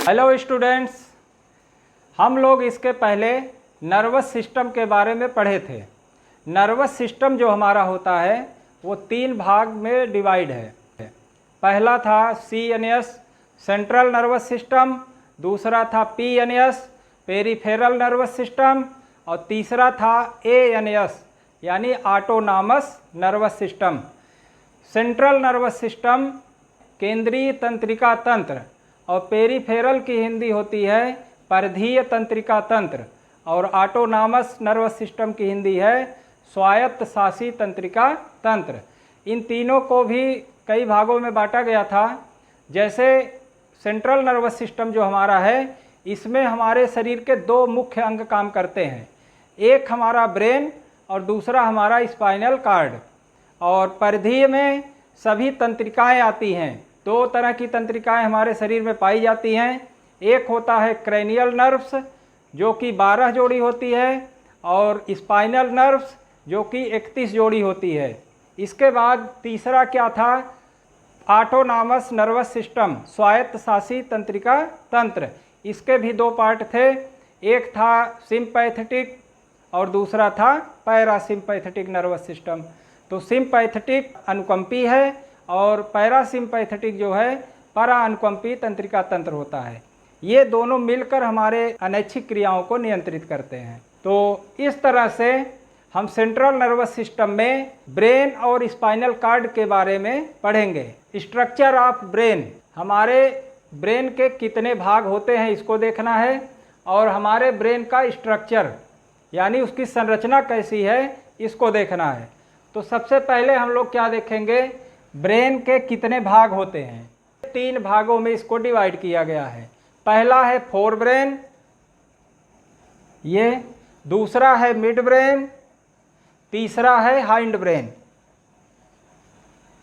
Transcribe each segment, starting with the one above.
Hello students, हम लोग इसके पहले नर्वस सिस्टम के बारे में पढ़े थे। नर्वस सिस्टम जो हमारा होता है वो 3 भाग में डिवाइड है। पहला था CNS सेंट्रल नर्वस सिस्टम, दूसरा था PNS पेरिफेरल नर्वस सिस्टम और तीसरा था ANS यानी autonomous nervous system. Central nervous system केंद्रीय तंत्रिका तंत्र और पेरिफेरल की हिंदी होती है परिधीय तंत्रिका तंत्र और ऑटोनॉमस नर्वस सिस्टम की हिंदी है स्वायत्त शासी तंत्रिका तंत्र। इन तीनों को भी कई भागों में बांटा गया था। जैसे सेंट्रल नर्वस सिस्टम जो हमारा है, इसमें हमारे शरीर के 2 मुख्य अंग काम करते हैं, एक हमारा ब्रेन और दूसरा हमारा स्पाइनल कार्ड। और परिधीय में सभी तंत्रिकाएं आती हैं। 2 तरह की तंत्रिकाएं हमारे शरीर में पाई जाती हैं। एक होता है क्रैनियल नर्व्स जो कि 12 जोड़ी होती है और स्पाइनल नर्व्स जो कि 31 जोड़ी होती है। इसके बाद तीसरा क्या था, ऑटोनॉमस नर्वस सिस्टम स्वायत्त शासी तंत्रिका तंत्र। इसके भी 2 पार्ट थे, एक था सिंपैथेटिक और दूसरा था पैरासिम्पैथेटिक नर्वस सिस्टम। तो सिंपैथेटिक अनुकंपी है और पैरासिम्पैथेटिक जो है परा अनुकंपी तंत्रिका तंत्र होता है। ये दोनों मिलकर हमारे अनैच्छिक क्रियाओं को नियंत्रित करते हैं। तो इस तरह से हम सेंट्रल नर्वस सिस्टम में ब्रेन और स्पाइनल कार्ड के बारे में पढ़ेंगे। स्ट्रक्चर ऑफ ब्रेन, हमारे ब्रेन के कितने भाग होते हैं इसको देखना है और हमारे ब्रेन का स्ट्रक्चर यानी उसकी संरचना कैसी है इसको देखना है। तो सबसे पहले हम लोग क्या देखेंगे, ब्रेन के कितने भाग होते हैं। 3 भागों में इसको डिवाइड किया गया है। पहला है फोर ब्रेन, ये दूसरा है मिड ब्रेन, तीसरा है हाइंड ब्रेन।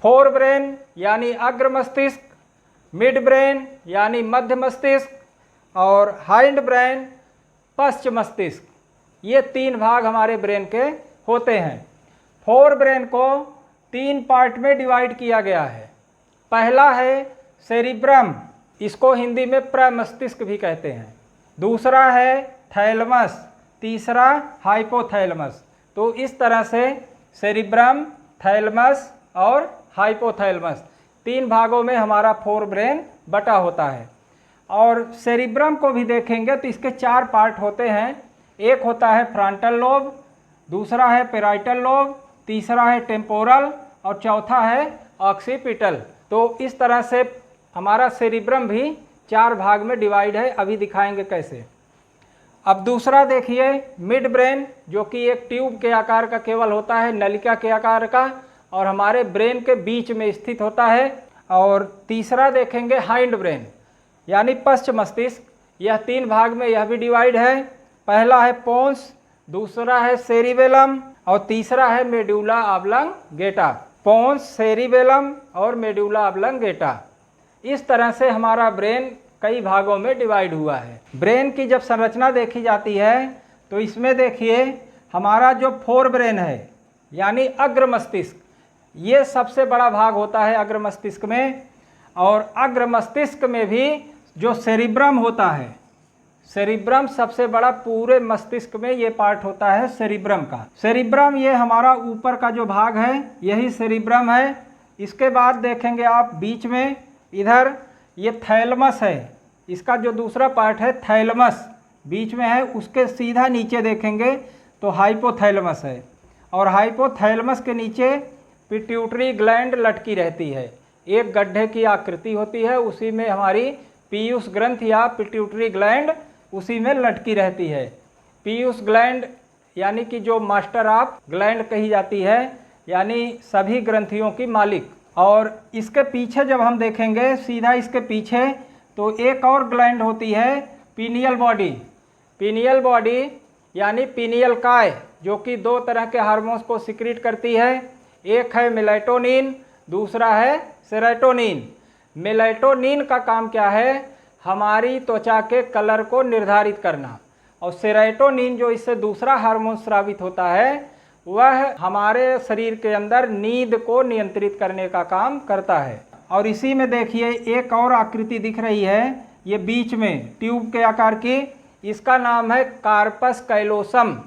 फोर ब्रेन यानी अग्र मस्तिष्क, मिड ब्रेन यानी मध्य मस्तिष्क और हाइंड ब्रेन पश्च मस्तिष्क। ये 3 भाग हमारे ब्रेन के होते हैं। फोर ब्रेन को 3 पार्ट में डिवाइड किया गया है। पहला है सेरिब्रम, इसको हिंदी में प्रमस्तिष्क भी कहते हैं। दूसरा है थैलमस, तीसरा हाइपोथैलमस। तो इस तरह से सेरिब्रम, थैलमस और हाइपोथैलमस 3 भागों में हमारा फोर ब्रेन बटा होता है। और सेरिब्रम को भी देखेंगे तो इसके 4 पार्ट होते हैं। एक होता है फ्रंटल लोब, दूसरा है पेराइटल लोब, तीसरा है टेम्पोरल और चौथा है ऑक्सीपिटल। तो इस तरह से हमारा सेरिब्रम भी 4 भाग में डिवाइड है, अभी दिखाएंगे कैसे। अब दूसरा देखिए मिड ब्रेन, जो कि एक ट्यूब के आकार का केवल होता है, नलिका के आकार का, और हमारे ब्रेन के बीच में स्थित होता है। और तीसरा देखेंगे हाइंड ब्रेन यानी पश्च मस्तिष्क। यह 3 भाग में यह भी डिवाइड है। पहला है पोन्स, दूसरा है सेरिबेलम और तीसरा है मेडुला ऑब्लंगेटा। पोन्स, सेरिबेलम और मेडुला ऑब्लंगेटा। इस तरह से हमारा ब्रेन कई भागों में डिवाइड हुआ है। ब्रेन की जब संरचना देखी जाती है तो इसमें देखिए हमारा जो फोर ब्रेन है यानी अग्र मस्तिष्क, ये सबसे बड़ा भाग होता है अग्र मस्तिष्क में। और अग्र मस्तिष्क में भी जो सेरिब्रम होता है, सेरिब्रम सबसे बड़ा पूरे मस्तिष्क में ये पार्ट होता है सेरिब्रम का। सेरिब्रम ये हमारा ऊपर का जो भाग है यही सेरिब्रम है। इसके बाद देखेंगे आप बीच में इधर ये थैलमस है, इसका जो दूसरा पार्ट है थैलमस बीच में है। उसके सीधा नीचे देखेंगे तो हाइपोथैलमस है और हाइपोथैलमस के नीचे पिट्यूटरी ग्लैंड लटकी रहती है। एक गड्ढे की आकृति होती है, उसी में हमारी पीयूष ग्रंथ या पिट्यूटरी ग्लैंड उसी में लटकी रहती है। पीयूष ग्लैंड यानी कि जो मास्टर ऑफ ग्लैंड कही जाती है, यानी सभी ग्रंथियों की मालिक। और इसके पीछे जब हम देखेंगे सीधा इसके पीछे तो एक और ग्लैंड होती है पीनियल बॉडी। पीनियल बॉडी यानी पीनियल काय, जो कि 2 तरह के हार्मोन्स को सिक्रीट करती है। एक है मेलेटोनिन, दूसरा है सेरोटोनिन। मेलेटोनिन का काम क्या है, हमारी त्वचा के कलर को निर्धारित करना। और सेरोटोनिन जो इससे दूसरा हार्मोन स्रावित होता है वह हमारे शरीर के अंदर नींद को नियंत्रित करने का काम करता है। और इसी में देखिए एक और आकृति दिख रही है ये बीच में ट्यूब के आकार की, इसका नाम है कार्पस कैलोसम।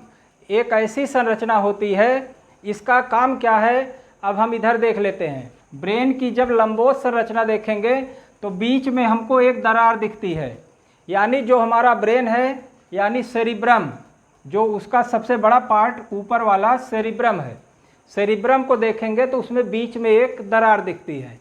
एक ऐसी संरचना होती है, इसका काम क्या है अब हम इधर देख लेते हैं। ब्रेन की जब लंबवत संरचना देखेंगे तो बीच में हमको एक दरार दिखती है, यानी जो हमारा ब्रेन है यानी सेरिब्रम, जो उसका सबसे बड़ा पार्ट ऊपर वाला सेरिब्रम है। सेरिब्रम को देखेंगे तो उसमें बीच में एक दरार दिखती है,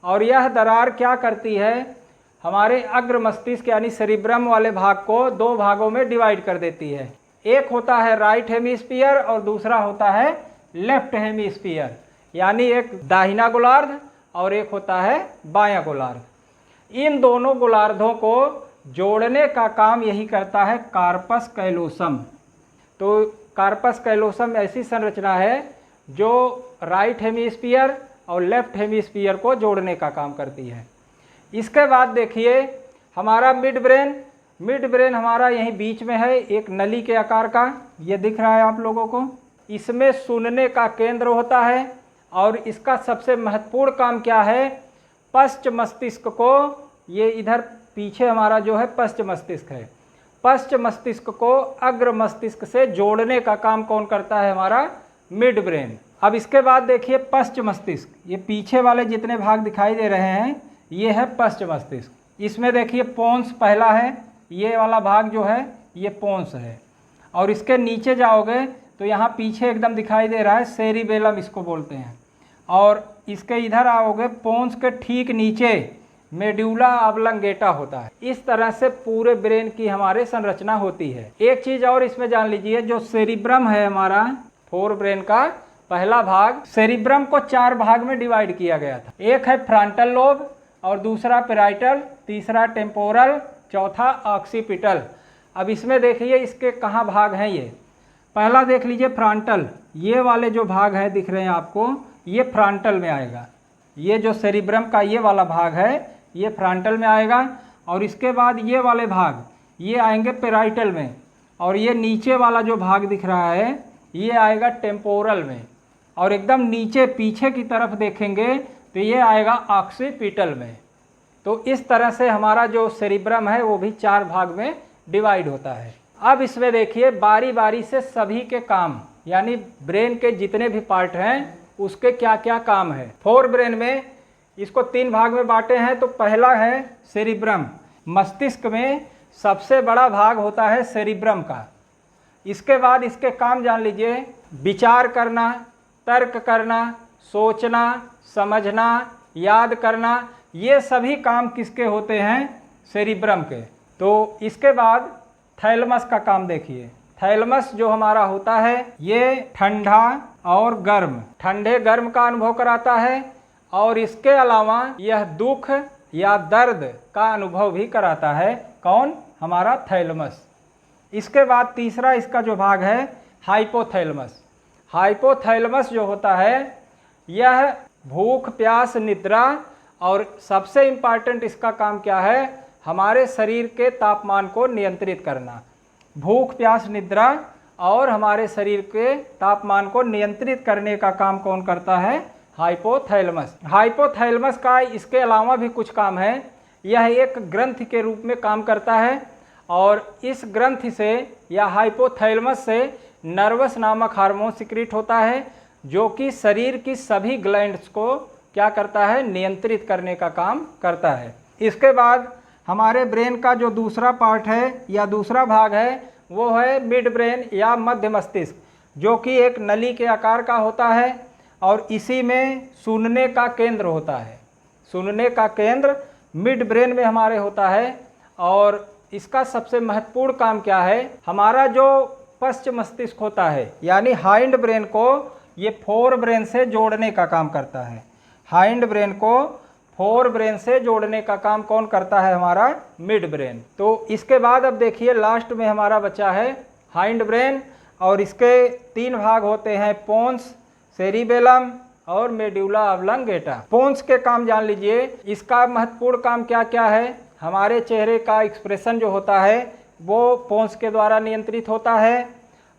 और यह दरार क्या करती है, हमारे अग्र मस्तिष्क यानी सेरिब्रम वाले भाग को दो भागों में डिवाइड कर देती है। एक होता है राइट हेमिस्फीयर और दूसरा होता है लेफ्ट हेमिस्फीयर, यानी एक दाहिना गोलार्ध और एक होता है बायां गोलार्ध। इन दोनों गोलार्धों को जोड़ने का काम यही करता है कार्पस कैलोसम। तो कार्पस कैलोसम ऐसी संरचना है जो राइट हेमिस्फीयर और लेफ्ट हेमिस्फीयर को जोड़ने का काम करती है। इसके बाद देखिए हमारा मिड ब्रेन हमारा यहीं बीच में है, एक नली के आकार का, ये दिख रहा है आप लोगों को। इसमें सुनने का केंद्र होता है, और इसका सबसे महत्वपूर्ण काम क्या है, पश्च मस्तिष्क को, ये इधर पीछे हमारा जो है पश्च मस्तिष्क है, पश्च मस्तिष्क को अग्र मस्तिष्क से जोड़ने का काम कौन करता है, हमारा मिड ब्रेन। अब इसके बाद देखिए पश्च मस्तिष्क, ये पीछे वाले जितने भाग दिखाई दे रहे हैं ये है पश्च मस्तिष्क। इसमें देखिए पोन्स पहला है, ये वाला भाग जो है ये पोन्स है, और इसके नीचे जाओगे तो यहाँ पीछे एकदम दिखाई दे रहा है सेरिबेलम इसको बोलते हैं, और इसके इधर आओगे पोन्स के ठीक नीचे मेड्यूला ऑब्लंगेटा होता है। इस तरह से पूरे ब्रेन की हमारे संरचना होती है। एक चीज़ और इसमें जान लीजिए, जो सेरिब्रम है हमारा फोर ब्रेन का पहला भाग, सेरिब्रम को चार भाग में डिवाइड किया गया था। एक है फ्रंटल लोब, और दूसरा पेराइटल, तीसरा टेम्पोरल, चौथा ऑक्सीपिटल। अब इसमें देखिए इसके कहाँ भाग हैं, ये पहला देख लीजिए फ्रंटल, ये वाले जो भाग है दिख रहे हैं आपको, ये फ्रंटल में आएगा। ये जो सेरिब्रम का ये वाला भाग है ये फ्रंटल में आएगा, और इसके बाद ये वाले भाग ये आएंगे पेराइटल में, और ये नीचे वाला जो भाग दिख रहा है ये आएगा टेम्पोरल में, और एकदम नीचे पीछे की तरफ देखेंगे तो ये आएगा ऑक्सीपिटल में। तो इस तरह से हमारा जो सेरिब्रम है वो भी चार भाग में डिवाइड होता है। अब इसमें देखिए बारी बारी से सभी के काम, यानी ब्रेन के जितने भी पार्ट हैं उसके क्या क्या काम है। फोर ब्रेन में इसको तीन भाग में बांटे हैं। तो पहला है सेरिब्रम, मस्तिष्क में सबसे बड़ा भाग होता है सेरिब्रम का। इसके बाद इसके काम जान लीजिए, विचार करना, तर्क करना, सोचना, समझना, याद करना, ये सभी काम किसके होते हैं, सेरिब्रम के। तो इसके बाद थैलमस का काम देखिए। थैलमस जो हमारा होता है ये ठंडा और गर्म, ठंडे गर्म का अनुभव कराता है, और इसके अलावा यह दुख या दर्द का अनुभव भी कराता है। कौन, हमारा थैलमस। इसके बाद तीसरा इसका जो भाग है हाइपोथैलमस। हाइपोथैलमस जो होता है यह भूख, प्यास, निद्रा, और सबसे इम्पॉर्टेंट इसका काम क्या है, हमारे शरीर के तापमान को नियंत्रित करना। भूख, प्यास, निद्रा और हमारे शरीर के तापमान को नियंत्रित करने का काम कौन करता है, हाइपोथैलमस। हाइपोथैलमस का इसके अलावा भी कुछ काम है। यह एक ग्रंथि के रूप में काम करता है, और इस ग्रंथि से या हाइपोथैलमस से नर्वस नामक हार्मोन सिक्रीट होता है, जो कि शरीर की सभी ग्लैंड्स को क्या करता है, नियंत्रित करने का काम करता है। इसके बाद हमारे ब्रेन का जो दूसरा पार्ट है या दूसरा भाग है वो है मिड ब्रेन या मध्य मस्तिष्क, जो कि एक नली के आकार का होता है, और इसी में सुनने का केंद्र होता है। सुनने का केंद्र मिड ब्रेन में हमारे होता है, और इसका सबसे महत्वपूर्ण काम क्या है, हमारा जो पश्च मस्तिष्क होता है यानी हाइंड ब्रेन को ये फोर ब्रेन से जोड़ने का काम करता है। हाइंड ब्रेन को फोर ब्रेन से जोड़ने का काम कौन करता है, हमारा मिड ब्रेन। तो इसके बाद अब देखिए लास्ट में हमारा बचा है हाइंड ब्रेन, और इसके तीन भाग होते हैं, पोन्स, सेरिबेलम और मेड्यूला ऑब्लंगेटा। पोन्स के काम जान लीजिए, इसका महत्वपूर्ण काम क्या क्या है, हमारे चेहरे का एक्सप्रेशन जो होता है वो पोन्स के द्वारा नियंत्रित होता है।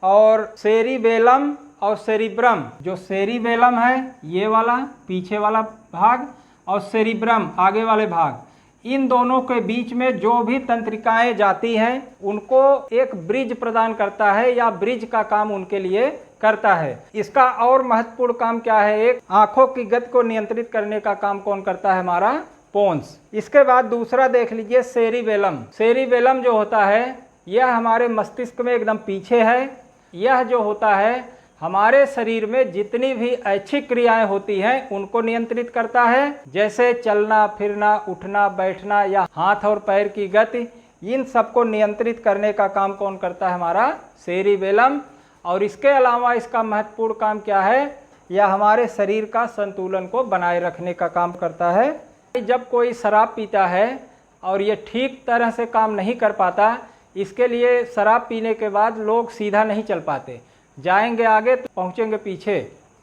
और सेरिबेलम और सेरिब्रम, जो सेरिबेलम है ये वाला पीछे वाला भाग, और सेरिब्रम आगे वाले भाग, इन दोनों के बीच में जो भी तंत्रिकाएं जाती हैं उनको एक ब्रिज प्रदान करता है या ब्रिज का काम उनके लिए करता है। इसका और महत्वपूर्ण काम क्या है, एक आंखों की गति को नियंत्रित करने का काम कौन करता है, हमारा पोन्स। इसके बाद दूसरा देख लीजिए सेरिबेलम। सेरिबेलम जो होता है यह हमारे मस्तिष्क में एकदम पीछे है। यह जो होता है हमारे शरीर में जितनी भी ऐच्छिक क्रियाएं होती हैं उनको नियंत्रित करता है, जैसे चलना फिरना, उठना बैठना या हाथ और पैर की गति, इन सबको नियंत्रित करने का काम कौन करता है, हमारा सेरिबेलम। और इसके अलावा इसका महत्वपूर्ण काम क्या है, यह हमारे शरीर का संतुलन को बनाए रखने का काम करता है। जब कोई शराब पीता है और ये ठीक तरह से काम नहीं कर पाता, इसके लिए शराब पीने के बाद लोग सीधा नहीं चल पाते, जाएंगे आगे तो पहुँचेंगे पीछे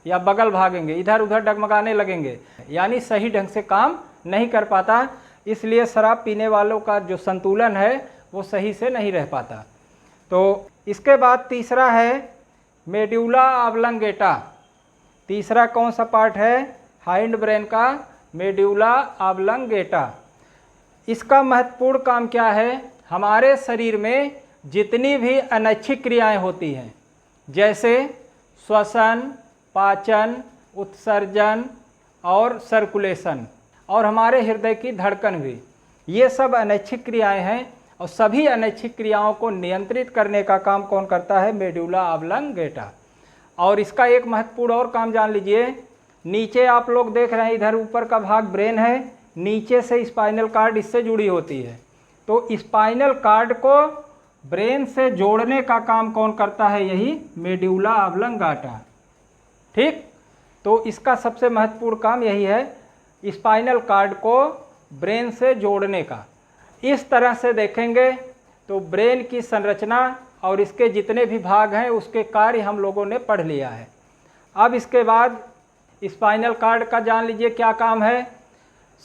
या बगल भागेंगे, इधर उधर डगमगाने लगेंगे, यानी सही ढंग से काम नहीं कर पाता। इसलिए शराब पीने वालों का जो संतुलन है वो सही से नहीं रह पाता। तो इसके बाद तीसरा है मेड्यूला ऑब्लंगेटा। तीसरा कौन सा पार्ट है, हाइंड ब्रेन का मेड्यूला ऑब्लंगेटा। इसका महत्वपूर्ण काम क्या है, हमारे शरीर में जितनी भी अनैच्छिक क्रियाएं होती हैं, जैसे श्वसन, पाचन, उत्सर्जन और सर्कुलेशन और हमारे हृदय की धड़कन भी, ये सब अनैच्छिक क्रियाएं हैं। और सभी अनैच्छिक क्रियाओं को नियंत्रित करने का काम कौन करता है, मेड्यूला ऑब्लंगेटा। और इसका एक महत्वपूर्ण और काम जान लीजिए, नीचे आप लोग देख रहे हैं इधर ऊपर का भाग ब्रेन है, नीचे से स्पाइनल कार्ड इससे जुड़ी होती है। तो स्पाइनल कार्ड को ब्रेन से जोड़ने का काम कौन करता है, यही मेड्यूला ऑब्लंगेटा। ठीक, तो इसका सबसे महत्वपूर्ण काम यही है, स्पाइनल कार्ड को ब्रेन से जोड़ने का। इस तरह से देखेंगे तो ब्रेन की संरचना और इसके जितने भी भाग हैं उसके कार्य हम लोगों ने पढ़ लिया है। अब इसके बाद स्पाइनल कार्ड का जान लीजिए क्या काम है।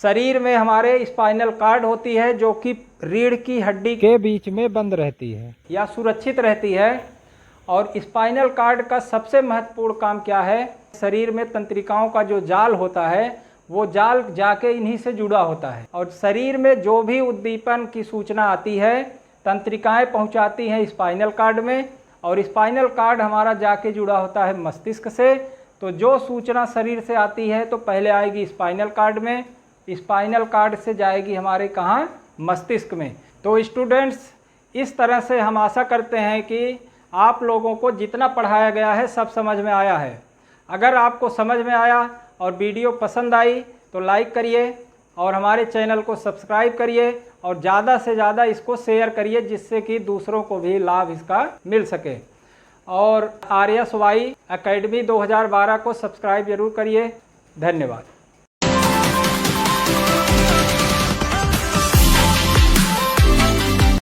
शरीर में हमारे स्पाइनल कार्ड होती है जो कि रीढ़ की हड्डी के बीच में बंद रहती है या सुरक्षित रहती है। और स्पाइनल कार्ड का सबसे महत्वपूर्ण काम क्या है, शरीर में तंत्रिकाओं का जो जाल होता है वो जाल जाके इन्हीं से जुड़ा होता है। और शरीर में जो भी उद्दीपन की सूचना आती है तंत्रिकाएं पहुंचाती हैं स्पाइनल कार्ड में, और स्पाइनल कार्ड हमारा जाके जुड़ा होता है मस्तिष्क से। तो जो सूचना शरीर से आती है तो पहले आएगी स्पाइनल कार्ड में, स्पाइनल कार्ड से जाएगी हमारे कहाँ, मस्तिष्क में। तो स्टूडेंट्स, इस तरह से हम आशा करते हैं कि आप लोगों को जितना पढ़ाया गया है सब समझ में आया है। अगर आपको समझ में आया और वीडियो पसंद आई तो लाइक करिए और हमारे चैनल को सब्सक्राइब करिए और ज़्यादा से ज़्यादा इसको शेयर करिए, जिससे कि दूसरों को भी लाभ इसका मिल सके। और RSY एकेडमी 2012 को सब्सक्राइब जरूर करिए। धन्यवाद।